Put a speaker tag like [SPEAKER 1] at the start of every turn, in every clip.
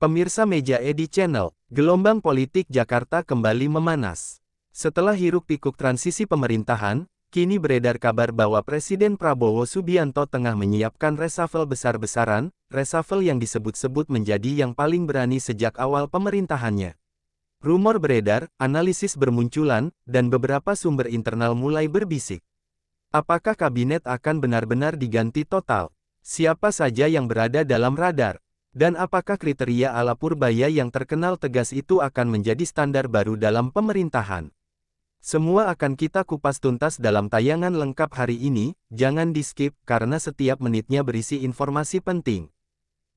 [SPEAKER 1] Pemirsa Meja Edi Channel, gelombang politik Jakarta kembali memanas. Setelah hiruk-pikuk transisi pemerintahan, kini beredar kabar bahwa Presiden Prabowo Subianto tengah menyiapkan reshuffle besar-besaran, reshuffle yang disebut-sebut menjadi yang paling berani sejak awal pemerintahannya. Rumor beredar, analisis bermunculan, dan beberapa sumber internal mulai berbisik. Apakah kabinet akan benar-benar diganti total? Siapa saja yang berada dalam radar? Dan apakah kriteria ala Purbaya yang terkenal tegas itu akan menjadi standar baru dalam pemerintahan? Semua akan kita kupas tuntas dalam tayangan lengkap hari ini, jangan di-skip karena setiap menitnya berisi informasi penting.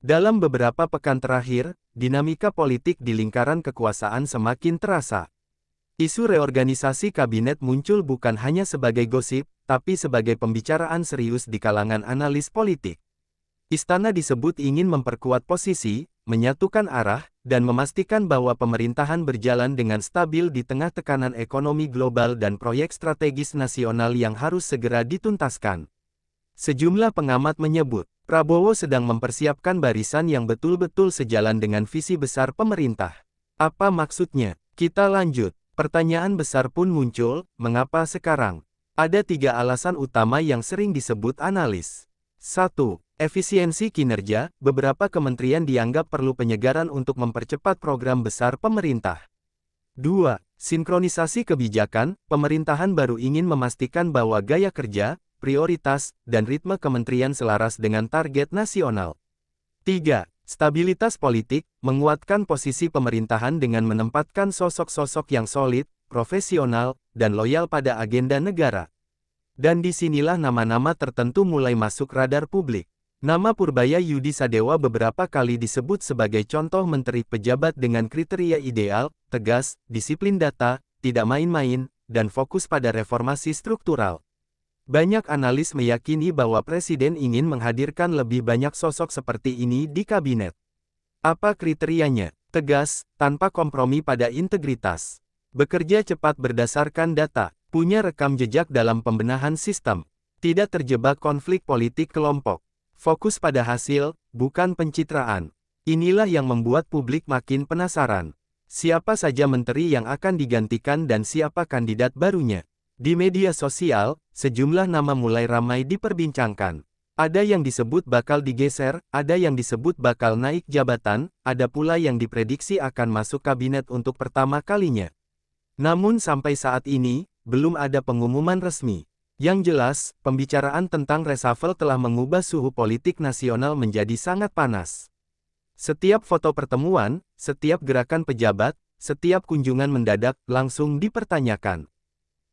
[SPEAKER 1] Dalam beberapa pekan terakhir, dinamika politik di lingkaran kekuasaan semakin terasa. Isu reorganisasi kabinet muncul bukan hanya sebagai gosip, tapi sebagai pembicaraan serius di kalangan analis politik. Istana disebut ingin memperkuat posisi, menyatukan arah, dan memastikan bahwa pemerintahan berjalan dengan stabil di tengah tekanan ekonomi global dan proyek strategis nasional yang harus segera dituntaskan. Sejumlah pengamat menyebut, Prabowo sedang mempersiapkan barisan yang betul-betul sejalan dengan visi besar pemerintah. Apa maksudnya? Kita lanjut. Pertanyaan besar pun muncul, mengapa sekarang? Ada 3 alasan utama yang sering disebut analis. 1. Efisiensi kinerja, beberapa kementerian dianggap perlu penyegaran untuk mempercepat program besar pemerintah. 2. Sinkronisasi kebijakan, pemerintahan baru ingin memastikan bahwa gaya kerja, prioritas, dan ritme kementerian selaras dengan target nasional. 3. Stabilitas politik, menguatkan posisi pemerintahan dengan menempatkan sosok-sosok yang solid, profesional, dan loyal pada agenda negara. Dan disinilah nama-nama tertentu mulai masuk radar publik. Nama Purbaya Yudi Sadewa beberapa kali disebut sebagai contoh menteri pejabat dengan kriteria ideal, tegas, disiplin data, tidak main-main, dan fokus pada reformasi struktural. Banyak analis meyakini bahwa Presiden ingin menghadirkan lebih banyak sosok seperti ini di kabinet. Apa kriterianya? Tegas, tanpa kompromi pada integritas. Bekerja cepat berdasarkan data, punya rekam jejak dalam pembenahan sistem, tidak terjebak konflik politik kelompok. Fokus pada hasil, bukan pencitraan. Inilah yang membuat publik makin penasaran. Siapa saja menteri yang akan digantikan dan siapa kandidat barunya? Di media sosial, sejumlah nama mulai ramai diperbincangkan. Ada yang disebut bakal digeser, ada yang disebut bakal naik jabatan, ada pula yang diprediksi akan masuk kabinet untuk pertama kalinya. Namun sampai saat ini, belum ada pengumuman resmi. Yang jelas, pembicaraan tentang reshuffle telah mengubah suhu politik nasional menjadi sangat panas. Setiap foto pertemuan, setiap gerakan pejabat, setiap kunjungan mendadak langsung dipertanyakan.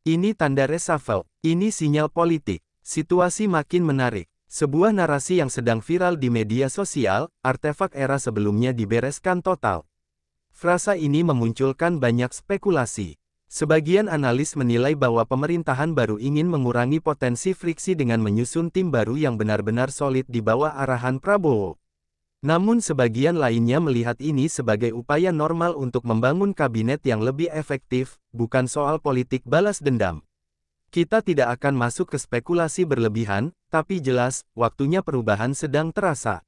[SPEAKER 1] Ini tanda reshuffle, ini sinyal politik. Situasi makin menarik. Sebuah narasi yang sedang viral di media sosial, artefak era sebelumnya dibereskan total. Frasa ini memunculkan banyak spekulasi. Sebagian analis menilai bahwa pemerintahan baru ingin mengurangi potensi friksi dengan menyusun tim baru yang benar-benar solid di bawah arahan Prabowo. Namun sebagian lainnya melihat ini sebagai upaya normal untuk membangun kabinet yang lebih efektif, bukan soal politik balas dendam. Kita tidak akan masuk ke spekulasi berlebihan, tapi jelas, waktunya perubahan sedang terasa.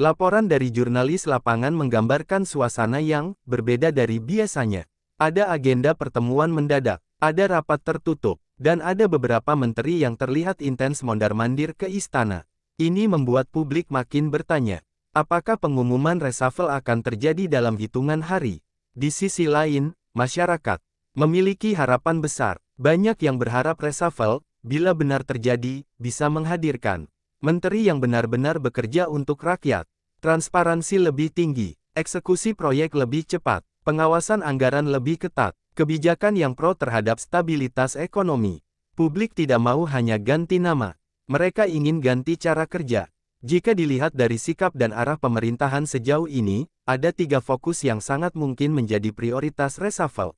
[SPEAKER 1] Laporan dari jurnalis lapangan menggambarkan suasana yang berbeda dari biasanya. Ada agenda pertemuan mendadak, ada rapat tertutup, dan ada beberapa menteri yang terlihat intens mondar-mandir ke istana. Ini membuat publik makin bertanya, apakah pengumuman reshuffle akan terjadi dalam hitungan hari? Di sisi lain, masyarakat memiliki harapan besar. Banyak yang berharap reshuffle, bila benar terjadi, bisa menghadirkan menteri yang benar-benar bekerja untuk rakyat, transparansi lebih tinggi, eksekusi proyek lebih cepat, pengawasan anggaran lebih ketat, kebijakan yang pro terhadap stabilitas ekonomi. Publik tidak mau hanya ganti nama. Mereka ingin ganti cara kerja. Jika dilihat dari sikap dan arah pemerintahan sejauh ini, ada 3 fokus yang sangat mungkin menjadi prioritas reshuffle.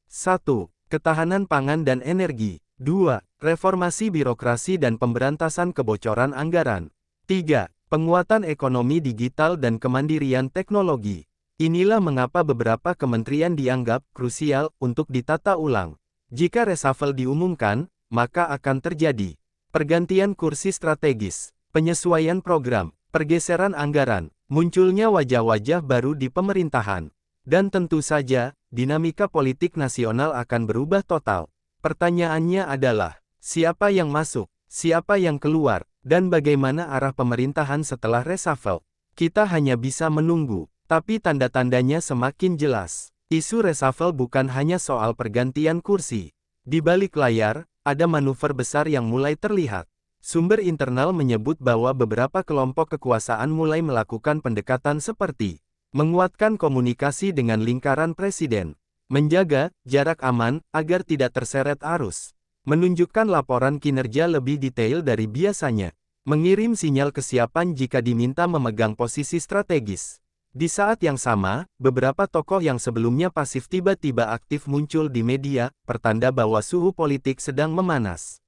[SPEAKER 1] 1. Ketahanan pangan dan energi. 2. Reformasi birokrasi dan pemberantasan kebocoran anggaran. 3. Penguatan ekonomi digital dan kemandirian teknologi. Inilah mengapa beberapa kementerian dianggap krusial untuk ditata ulang. Jika reshuffle diumumkan, maka akan terjadi pergantian kursi strategis, penyesuaian program, pergeseran anggaran, munculnya wajah-wajah baru di pemerintahan. Dan tentu saja, dinamika politik nasional akan berubah total. Pertanyaannya adalah, siapa yang masuk, siapa yang keluar, dan bagaimana arah pemerintahan setelah reshuffle? Kita hanya bisa menunggu, tapi tanda-tandanya semakin jelas. Isu reshuffle bukan hanya soal pergantian kursi. Di balik layar, ada manuver besar yang mulai terlihat. Sumber internal menyebut bahwa beberapa kelompok kekuasaan mulai melakukan pendekatan seperti menguatkan komunikasi dengan lingkaran presiden, menjaga jarak aman agar tidak terseret arus, menunjukkan laporan kinerja lebih detail dari biasanya, mengirim sinyal kesiapan jika diminta memegang posisi strategis. Di saat yang sama, beberapa tokoh yang sebelumnya pasif tiba-tiba aktif muncul di media, pertanda bahwa suhu politik sedang memanas.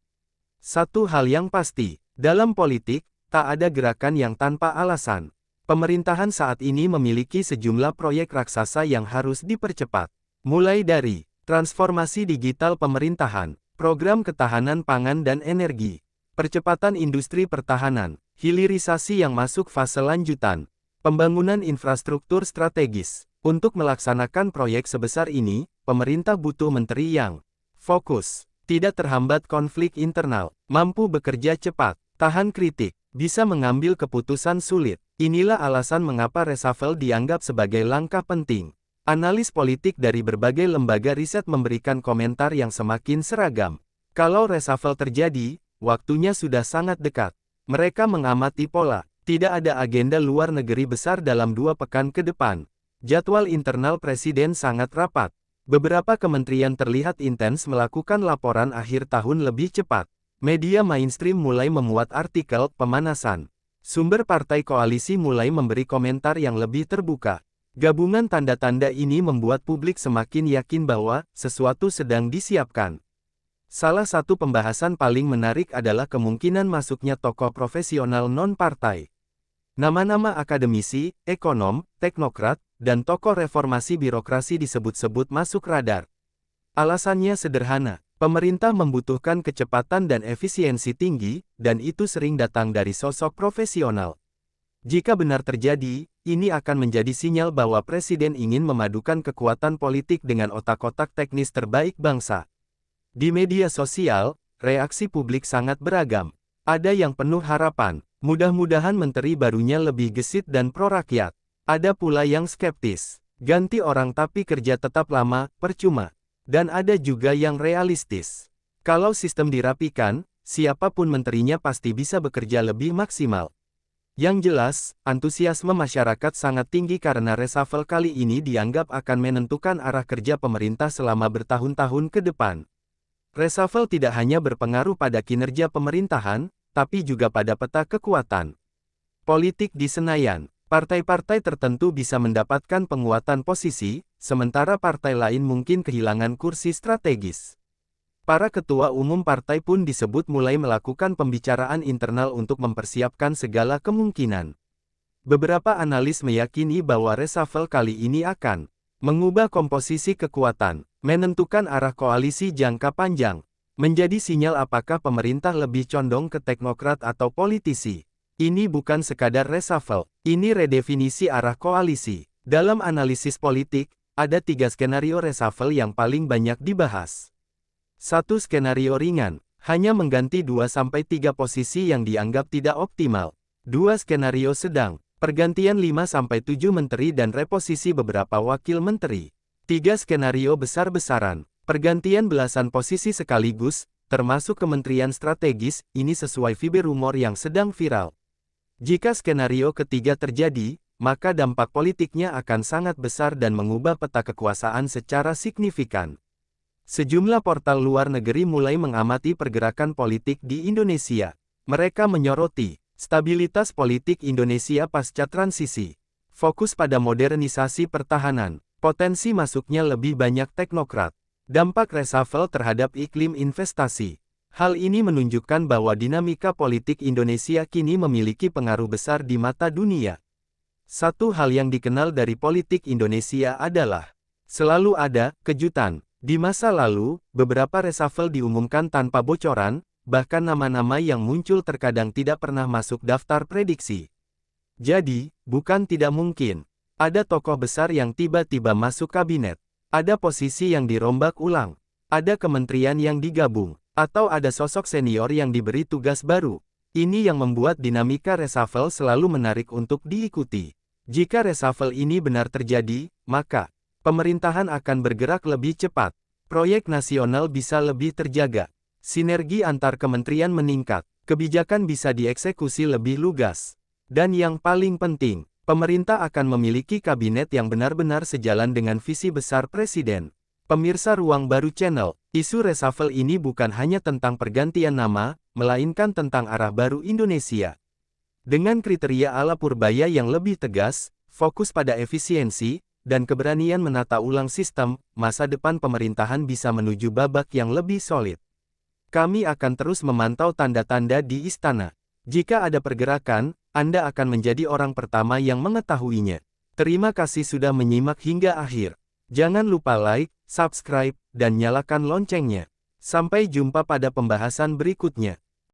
[SPEAKER 1] Satu hal yang pasti, dalam politik, tak ada gerakan yang tanpa alasan. Pemerintahan saat ini memiliki sejumlah proyek raksasa yang harus dipercepat. Mulai dari transformasi digital pemerintahan, program ketahanan pangan dan energi, percepatan industri pertahanan, hilirisasi yang masuk fase lanjutan, pembangunan infrastruktur strategis. Untuk melaksanakan proyek sebesar ini, pemerintah butuh menteri yang fokus, tidak terhambat konflik internal, mampu bekerja cepat, tahan kritik, bisa mengambil keputusan sulit. Inilah alasan mengapa reshuffle dianggap sebagai langkah penting. Analis politik dari berbagai lembaga riset memberikan komentar yang semakin seragam. Kalau reshuffle terjadi, waktunya sudah sangat dekat. Mereka mengamati pola, tidak ada agenda luar negeri besar dalam 2 pekan ke depan. Jadwal internal presiden sangat rapat. Beberapa kementerian terlihat intens melakukan laporan akhir tahun lebih cepat. Media mainstream mulai memuat artikel pemanasan. Sumber partai koalisi mulai memberi komentar yang lebih terbuka. Gabungan tanda-tanda ini membuat publik semakin yakin bahwa sesuatu sedang disiapkan. Salah satu pembahasan paling menarik adalah kemungkinan masuknya tokoh profesional non-partai. Nama-nama akademisi, ekonom, teknokrat, dan tokoh reformasi birokrasi disebut-sebut masuk radar. Alasannya sederhana. Pemerintah membutuhkan kecepatan dan efisiensi tinggi, dan itu sering datang dari sosok profesional. Jika benar terjadi, ini akan menjadi sinyal bahwa presiden ingin memadukan kekuatan politik dengan otak-otak teknis terbaik bangsa. Di media sosial, reaksi publik sangat beragam. Ada yang penuh harapan, mudah-mudahan menteri barunya lebih gesit dan pro-rakyat. Ada pula yang skeptis, ganti orang tapi kerja tetap lama, percuma. Dan ada juga yang realistis. Kalau sistem dirapikan, siapapun menterinya pasti bisa bekerja lebih maksimal. Yang jelas, antusiasme masyarakat sangat tinggi karena reshuffle kali ini dianggap akan menentukan arah kerja pemerintah selama bertahun-tahun ke depan. Reshuffle tidak hanya berpengaruh pada kinerja pemerintahan, tapi juga pada peta kekuatan politik di Senayan. Partai-partai tertentu bisa mendapatkan penguatan posisi, sementara partai lain mungkin kehilangan kursi strategis. Para ketua umum partai pun disebut mulai melakukan pembicaraan internal untuk mempersiapkan segala kemungkinan. Beberapa analis meyakini bahwa reshuffle kali ini akan mengubah komposisi kekuatan, menentukan arah koalisi jangka panjang, menjadi sinyal apakah pemerintah lebih condong ke teknokrat atau politisi. Ini bukan sekadar reshuffle, ini redefinisi arah koalisi. Dalam analisis politik, ada 3 skenario reshuffle yang paling banyak dibahas. 1 skenario ringan, hanya mengganti 2-3 posisi yang dianggap tidak optimal. 2 skenario sedang, pergantian 5-7 menteri dan reposisi beberapa wakil menteri. 3 skenario besar-besaran, pergantian belasan posisi sekaligus, termasuk kementerian strategis. Ini sesuai fiber rumor yang sedang viral. Jika skenario ketiga terjadi, maka dampak politiknya akan sangat besar dan mengubah peta kekuasaan secara signifikan. Sejumlah portal luar negeri mulai mengamati pergerakan politik di Indonesia. Mereka menyoroti stabilitas politik Indonesia pasca transisi, fokus pada modernisasi pertahanan, potensi masuknya lebih banyak teknokrat, dampak reshuffle terhadap iklim investasi. Hal ini menunjukkan bahwa dinamika politik Indonesia kini memiliki pengaruh besar di mata dunia. Satu hal yang dikenal dari politik Indonesia adalah selalu ada kejutan. Di masa lalu, beberapa reshuffle diumumkan tanpa bocoran, bahkan nama-nama yang muncul terkadang tidak pernah masuk daftar prediksi. Jadi, bukan tidak mungkin. Ada tokoh besar yang tiba-tiba masuk kabinet. Ada posisi yang dirombak ulang. Ada kementerian yang digabung. Atau ada sosok senior yang diberi tugas baru. Ini yang membuat dinamika reshuffle selalu menarik untuk diikuti. Jika reshuffle ini benar terjadi, maka pemerintahan akan bergerak lebih cepat. Proyek nasional bisa lebih terjaga. Sinergi antar kementerian meningkat. Kebijakan bisa dieksekusi lebih lugas. Dan yang paling penting, pemerintah akan memiliki kabinet yang benar-benar sejalan dengan visi besar Presiden. Pemirsa Ruang Baru Channel, isu reshuffle ini bukan hanya tentang pergantian nama, melainkan tentang arah baru Indonesia. Dengan kriteria ala Purbaya yang lebih tegas, fokus pada efisiensi, dan keberanian menata ulang sistem, masa depan pemerintahan bisa menuju babak yang lebih solid. Kami akan terus memantau tanda-tanda di istana. Jika ada pergerakan, Anda akan menjadi orang pertama yang mengetahuinya. Terima kasih sudah menyimak hingga akhir. Jangan lupa like, subscribe, dan nyalakan loncengnya. Sampai jumpa pada pembahasan berikutnya.